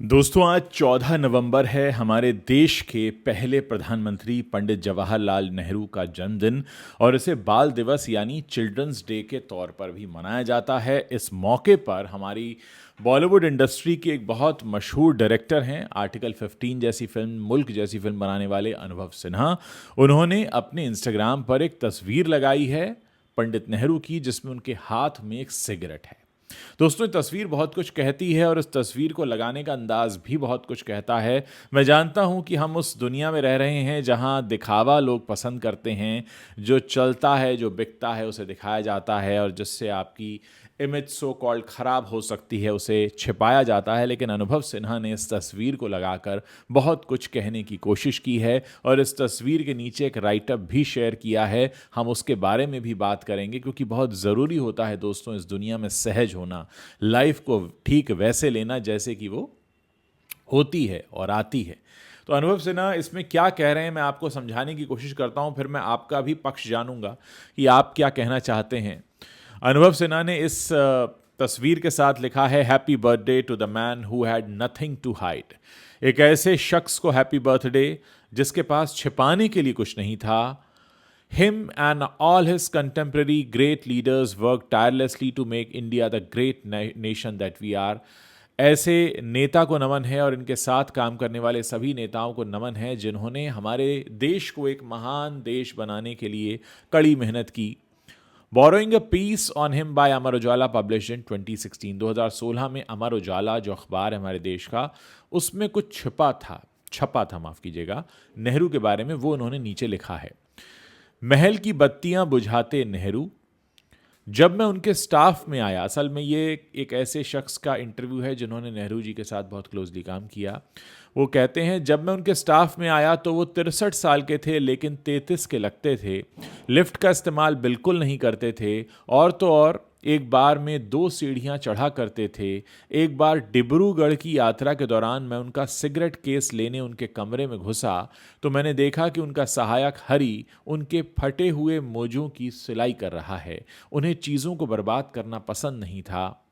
दोस्तों आज 14 नवंबर है। हमारे देश के पहले प्रधानमंत्री पंडित जवाहरलाल नेहरू का जन्मदिन और इसे बाल दिवस यानी चिल्ड्रंस डे के तौर पर भी मनाया जाता है। इस मौके पर हमारी बॉलीवुड इंडस्ट्री के एक बहुत मशहूर डायरेक्टर हैं, आर्टिकल 15 जैसी फिल्म, मुल्क जैसी फिल्म बनाने वाले अनुभव सिन्हा, उन्होंने अपने इंस्टाग्राम पर एक तस्वीर लगाई है पंडित नेहरू की, जिसमें उनके हाथ में एक सिगरेट है। दोस्तों ये तस्वीर बहुत कुछ कहती है और इस तस्वीर को लगाने का अंदाज भी बहुत कुछ कहता है। मैं जानता हूं कि हम उस दुनिया में रह रहे हैं जहां दिखावा लोग पसंद करते हैं, जो चलता है, जो बिकता है उसे दिखाया जाता है और जिससे आपकी इमेज सो कॉल्ड खराब हो सकती है उसे छिपाया जाता है। लेकिन अनुभव सिन्हा ने इस तस्वीर को लगाकर बहुत कुछ कहने की कोशिश की है और इस तस्वीर के नीचे एक राइटअप भी शेयर किया है। हम उसके बारे में भी बात करेंगे क्योंकि बहुत ज़रूरी होता है दोस्तों इस दुनिया में सहज होना, लाइफ को ठीक वैसे लेना जैसे कि वो होती है और आती है। तो अनुभव सिन्हा इसमें क्या कह रहे हैं मैं आपको समझाने की कोशिश करता हूं, फिर मैं आपका भी पक्ष जानूंगा कि आप क्या कहना चाहते हैं। अनुभव सिन्हा ने इस तस्वीर के साथ लिखा है, happy birthday to the man who had nothing to hide. एक ऐसे शख्स को हैप्पी बर्थडे जिसके पास छिपाने के लिए कुछ नहीं था। Him and all his contemporary great leaders worked tirelessly to make India the great nation that we are. ऐसे नेता को नमन है और इनके साथ काम करने वाले सभी नेताओं को नमन है जिन्होंने हमारे देश को एक महान देश बनाने के लिए कड़ी मेहनत की। Borrowing a piece on him by Amar Ujala published in 2016। 2016 में अमर उजाला जो अखबार है हमारे देश का, उसमें कुछ छपा था माफ कीजिएगा, नेहरू के बारे में, वो उन्होंने नीचे लिखा है, महल की बत्तियां बुझाते नेहरू। जब मैं उनके स्टाफ में आया, असल में ये एक ऐसे शख्स का इंटरव्यू है जिन्होंने नेहरू जी के साथ बहुत क्लोजली काम किया। वो कहते हैं, जब मैं उनके स्टाफ में आया तो वो 63 साल के थे लेकिन 33 के लगते थे। लिफ्ट का इस्तेमाल बिल्कुल नहीं करते थे और तो और एक बार में 2 सीढ़ियां चढ़ा करते थे। एक बार डिब्रूगढ़ की यात्रा के दौरान मैं उनका सिगरेट केस लेने उनके कमरे में घुसा तो मैंने देखा कि उनका सहायक हरी उनके फटे हुए मोजों की सिलाई कर रहा है। उन्हें चीज़ों को बर्बाद करना पसंद नहीं था।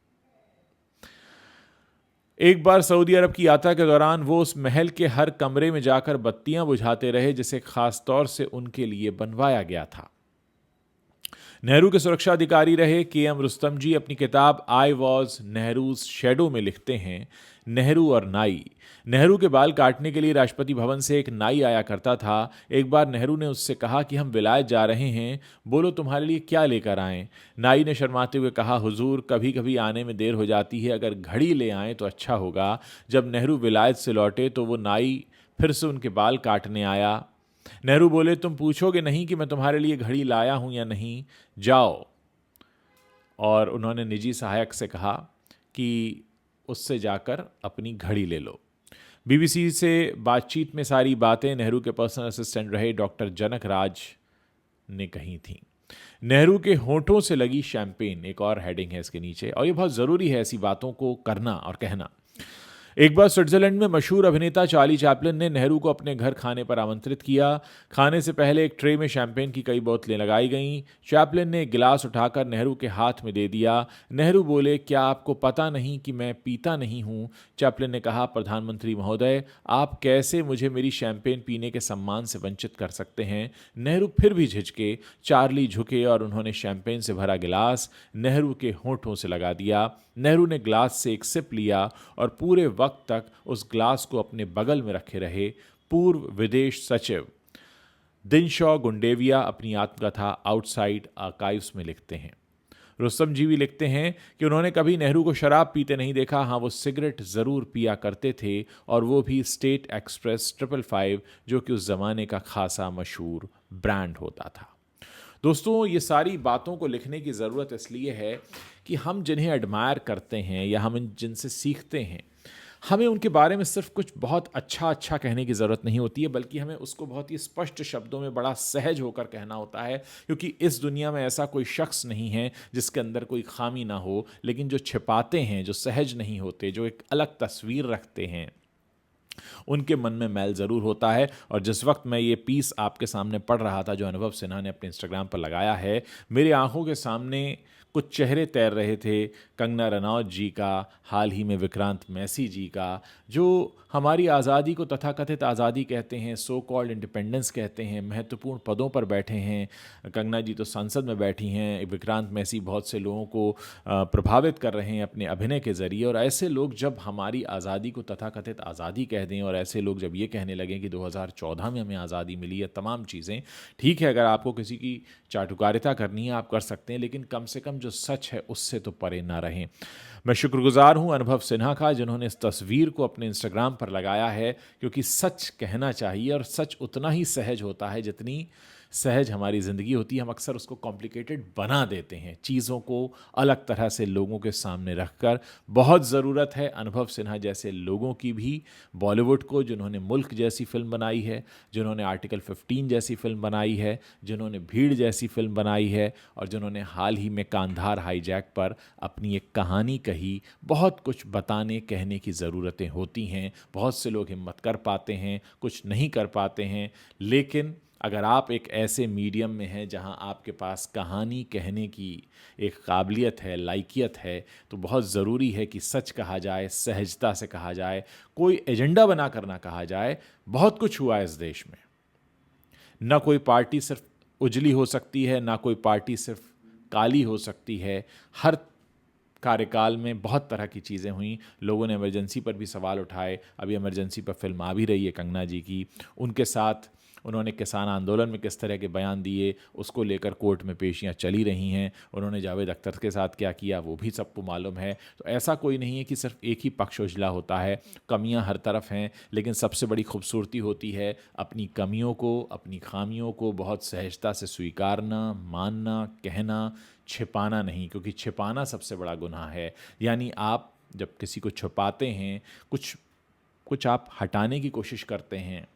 एक बार सऊदी अरब की यात्रा के दौरान वो उस महल के हर कमरे में जाकर बत्तियां बुझाते रहे जिसे खास तौर से उनके लिए बनवाया गया था। नेहरू के सुरक्षा अधिकारी रहे के.एम. रुस्तम जी अपनी किताब आई वॉज नेहरूज शेडो में लिखते हैं, नेहरू और नाई। नेहरू के बाल काटने के लिए राष्ट्रपति भवन से एक नाई आया करता था। एक बार नेहरू ने उससे कहा कि हम विलायत जा रहे हैं, बोलो तुम्हारे लिए क्या लेकर आएं। नाई ने शर्माते हुए कहा, हुजूर कभी कभी आने में देर हो जाती है, अगर घड़ी ले आएं तो अच्छा होगा। जब नेहरू विलायत से लौटे तो वो नाई फिर से उनके बाल काटने आया। नेहरू बोले, तुम पूछोगे नहीं कि मैं तुम्हारे लिए घड़ी लाया हूं या नहीं, जाओ। और उन्होंने निजी सहायक से कहा कि उससे जाकर अपनी घड़ी ले लो। बीबीसी से बातचीत में सारी बातें नेहरू के पर्सनल असिस्टेंट रहे डॉक्टर जनक राज ने कही थी। नेहरू के होठों से लगी शैंपेन, एक और हेडिंग है इसके नीचे, और ये बहुत ज़रूरी है ऐसी बातों को करना और कहना। एक बार स्विट्जरलैंड में मशहूर अभिनेता चार्ली चैपलिन ने नेहरू को अपने घर खाने पर आमंत्रित किया। खाने से पहले एक ट्रे में शैंपेन की कई बोतलें लगाई गईं। चैपलिन ने एक गिलास उठाकर नेहरू के हाथ में दे दिया। नेहरू बोले, क्या आपको पता नहीं कि मैं पीता नहीं हूं? चैपलिन ने कहा, प्रधानमंत्री महोदय, आप कैसे मुझे मेरी शैंपेन पीने के सम्मान से वंचित कर सकते हैं? नेहरू फिर भी झिझके। चार्ली झुके और उन्होंने शैंपेन से भरा गिलास नेहरू के होठों से लगा दिया। नेहरू ने ग्लास से एक सिप लिया और पूरे वक्त तक उस ग्लास को अपने बगल में रखे रहे। पूर्व विदेश सचिव दिनशॉ गुंडेविया अपनी आत्मकथा आउटसाइड आर्काइव्स में लिखते हैं। रुस्तम जी भी लिखते हैं कि उन्होंने कभी नेहरू को शराब पीते नहीं देखा। हाँ, वो सिगरेट ज़रूर पिया करते थे और वो भी स्टेट एक्सप्रेस 555, जो कि उस ज़माने का खासा मशहूर ब्रांड होता था। दोस्तों ये सारी बातों को लिखने की ज़रूरत इसलिए है कि हम जिन्हें एडमायर करते हैं या हम जिनसे सीखते हैं, हमें उनके बारे में सिर्फ कुछ बहुत अच्छा कहने की ज़रूरत नहीं होती है, बल्कि हमें उसको बहुत ही स्पष्ट शब्दों में बड़ा सहज होकर कहना होता है। क्योंकि इस दुनिया में ऐसा कोई शख्स नहीं है जिसके अंदर कोई खामी ना हो, लेकिन जो छिपाते हैं, जो सहज नहीं होते, जो एक अलग तस्वीर रखते हैं, उनके मन में मैल ज़रूर होता है। और जिस वक्त मैं ये पीस आपके सामने पढ़ रहा था जो अनुभव सिन्हा ने अपने इंस्टाग्राम पर लगाया है, मेरे आंखों के सामने कुछ चेहरे तैर रहे थे, कंगना रनौत जी का, हाल ही में विक्रांत मैसी जी का, जो हमारी आज़ादी को तथाकथित आज़ादी कहते हैं, सो कॉल्ड इंडिपेंडेंस कहते हैं, महत्वपूर्ण पदों पर बैठे हैं। कंगना जी तो संसद में बैठी हैं, विक्रांत मैसी बहुत से लोगों को प्रभावित कर रहे हैं अपने अभिनय के ज़रिए। और ऐसे लोग जब हमारी आज़ादी को तथाकथित आज़ादी कह दें, और ऐसे लोग जब ये कहने लगें कि 2014 में हमें आज़ादी मिली है, तमाम चीज़ें ठीक है, अगर आपको किसी की चाटुकारिता करनी है आप कर सकते हैं, लेकिन कम से कम जो सच है उससे तो परे ना रहें। मैं शुक्रगुजार हूं अनुभव सिन्हा का, जिन्होंने इस तस्वीर को अपने इंस्टाग्राम पर लगाया है, क्योंकि सच कहना चाहिए और सच उतना ही सहज होता है जितनी सहज हमारी ज़िंदगी होती है। हम अक्सर उसको कॉम्प्लिकेटेड बना देते हैं, चीज़ों को अलग तरह से लोगों के सामने रखकर। बहुत ज़रूरत है अनुभव सिन्हा जैसे लोगों की भी बॉलीवुड को, जिन्होंने मुल्क जैसी फिल्म बनाई है, जिन्होंने आर्टिकल 15 जैसी फिल्म बनाई है, जिन्होंने भीड़ जैसी फिल्म बनाई है, और जिन्होंने हाल ही में कांधार हाईजैक पर अपनी एक कहानी कही। बहुत कुछ बताने कहने की ज़रूरतें होती हैं, बहुत से लोग हिम्मत कर पाते हैं, कुछ नहीं कर पाते हैं, लेकिन अगर आप एक ऐसे मीडियम में हैं जहां आपके पास कहानी कहने की एक काबिलियत है, लायकियत है, तो बहुत ज़रूरी है कि सच कहा जाए, सहजता से कहा जाए, कोई एजेंडा बना कर ना कहा जाए। बहुत कुछ हुआ है इस देश में, ना कोई पार्टी सिर्फ उजली हो सकती है, ना कोई पार्टी सिर्फ काली हो सकती है। हर कार्यकाल में बहुत तरह की चीज़ें हुई, लोगों ने इमरजेंसी पर भी सवाल उठाए। अभी इमरजेंसी पर फिल्म आ भी रही है कंगना जी की, उनके साथ उन्होंने किसान आंदोलन में किस तरह के बयान दिए, उसको लेकर कोर्ट में पेशियां चली रही हैं। उन्होंने जावेद अख्तर के साथ क्या किया वो भी सबको मालूम है। तो ऐसा कोई नहीं है कि सिर्फ एक ही पक्ष उजला होता है, कमियां हर तरफ हैं, लेकिन सबसे बड़ी खूबसूरती होती है अपनी कमियों को, अपनी खामियों को बहुत सहजता से स्वीकारना, मानना, कहना, छिपाना नहीं, क्योंकि छिपाना सबसे बड़ा गुनाह है। यानी आप जब किसी को छुपाते हैं, कुछ कुछ आप हटाने की कोशिश करते हैं,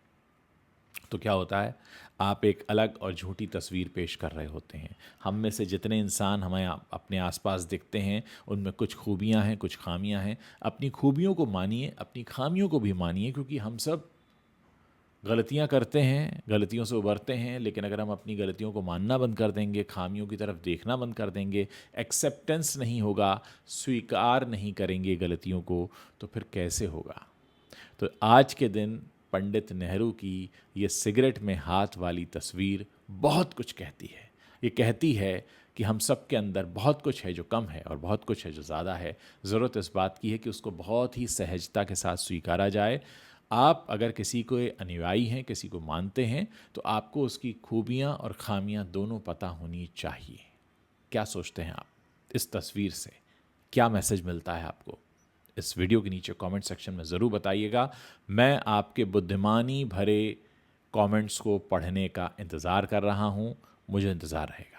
तो क्या होता है, आप एक अलग और झूठी तस्वीर पेश कर रहे होते हैं। हम में से जितने इंसान हमें अपने आसपास दिखते हैं, उनमें कुछ खूबियां हैं, कुछ खामियां हैं। अपनी खूबियों को मानिए, अपनी खामियों को भी मानिए, क्योंकि हम सब गलतियां करते हैं, गलतियों से उबरते हैं। लेकिन अगर हम अपनी गलतियों को मानना बंद कर देंगे, खामियों की तरफ देखना बंद कर देंगे, एक्सेप्टेंस नहीं होगा, स्वीकार नहीं करेंगे गलतियों को, तो फिर कैसे होगा। तो आज के दिन पंडित नेहरू की ये सिगरेट में हाथ वाली तस्वीर बहुत कुछ कहती है। ये कहती है कि हम सब के अंदर बहुत कुछ है जो कम है, और बहुत कुछ है जो ज़्यादा है। ज़रूरत इस बात की है कि उसको बहुत ही सहजता के साथ स्वीकारा जाए। आप अगर किसी को अनुयायी हैं, किसी को मानते हैं, तो आपको उसकी खूबियाँ और खामियाँ दोनों पता होनी चाहिए। क्या सोचते हैं आप इस तस्वीर से? क्या मैसेज मिलता है आपको? इस वीडियो के नीचे कमेंट सेक्शन में ज़रूर बताइएगा। मैं आपके बुद्धिमानी भरे कमेंट्स को पढ़ने का इंतज़ार कर रहा हूँ। मुझे इंतज़ार रहेगा।